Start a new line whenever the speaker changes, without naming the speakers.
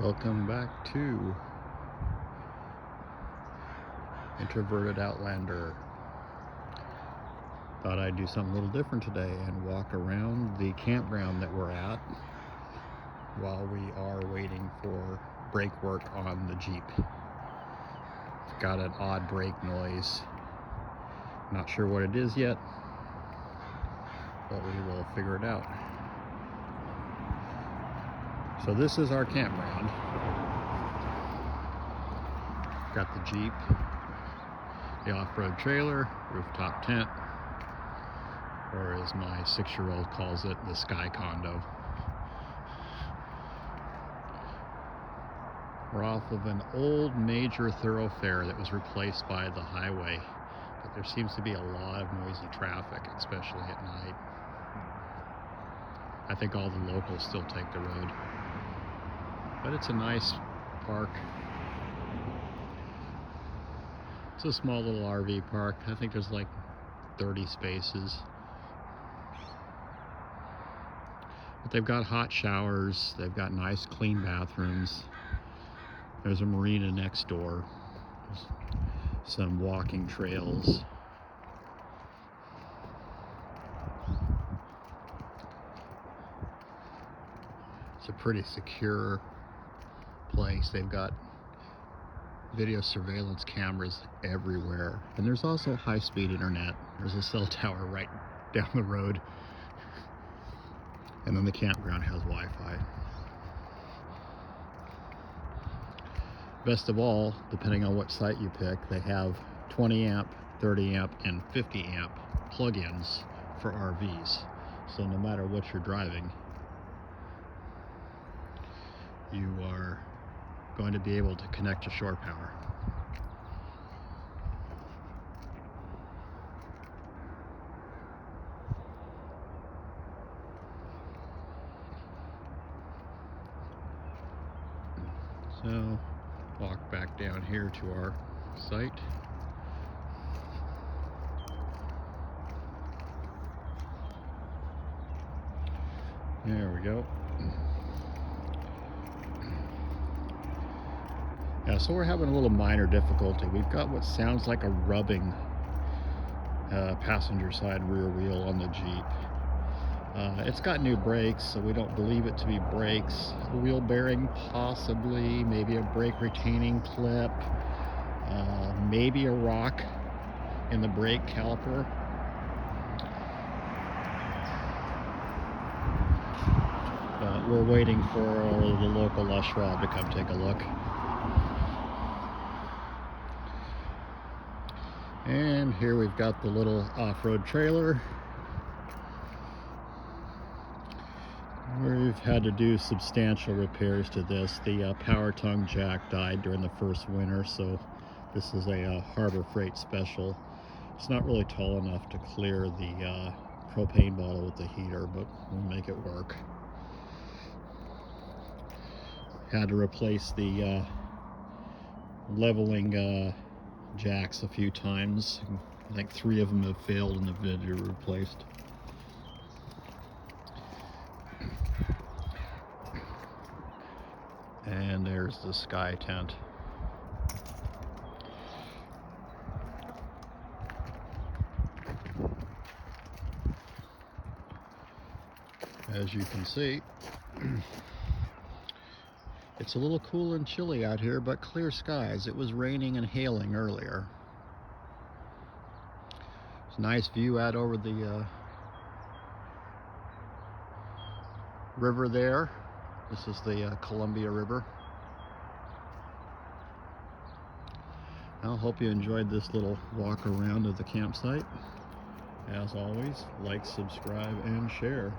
Welcome back to Introverted Outlander. Thought I'd do something a little different today and walk around the campground that we're at while we are waiting for brake work on the Jeep. It's got an odd brake noise. Not sure what it is yet, but we will figure it out. So this is our campground. Got the Jeep, the off-road trailer, rooftop tent, or as my 6-year-old calls it, the sky condo. We're off of an old major thoroughfare that was replaced by the highway, but there seems to be a lot of noisy traffic, especially at night. I think all the locals still take the road, but it's a nice park. It's a small little RV park. I think there's like 30 spaces. But they've got hot showers. They've got nice clean bathrooms. There's a marina next door. There's some walking trails. It's a pretty secure place. They've got video surveillance cameras everywhere, and there's also high-speed internet. There's a cell tower right down the road, and then the campground has Wi-Fi. Best of all, depending on what site you pick, they have 20 amp, 30 amp, and 50 amp plug-ins for RVs. So no matter what you're driving, you are going to be able to connect to shore power. So walk back down here to our site. There we go. Yeah, so we're having a little minor difficulty. We've got what sounds like a rubbing passenger side rear wheel on the Jeep. It's got new brakes, so we don't believe it to be brakes. The wheel bearing possibly, maybe a brake retaining clip, maybe a rock in the brake caliper. But we're waiting for the local Lush Rob to come take a look. And here we've got the little off-road trailer. We've had to do substantial repairs to this. The power tongue jack died during the first winter, so this is a Harbor Freight special. It's not really tall enough to clear the propane bottle with the heater, but we'll make it work. Had to replace the leveling jacks a few times. I think 3 of them have failed and have been replaced. And there's the sky tent. As you can see, it's a little cool and chilly out here, but clear skies. It was raining and hailing earlier. It's a nice view out over the river there. This is the Columbia River. I hope you enjoyed this little walk around of the campsite. As always, like, subscribe, and share.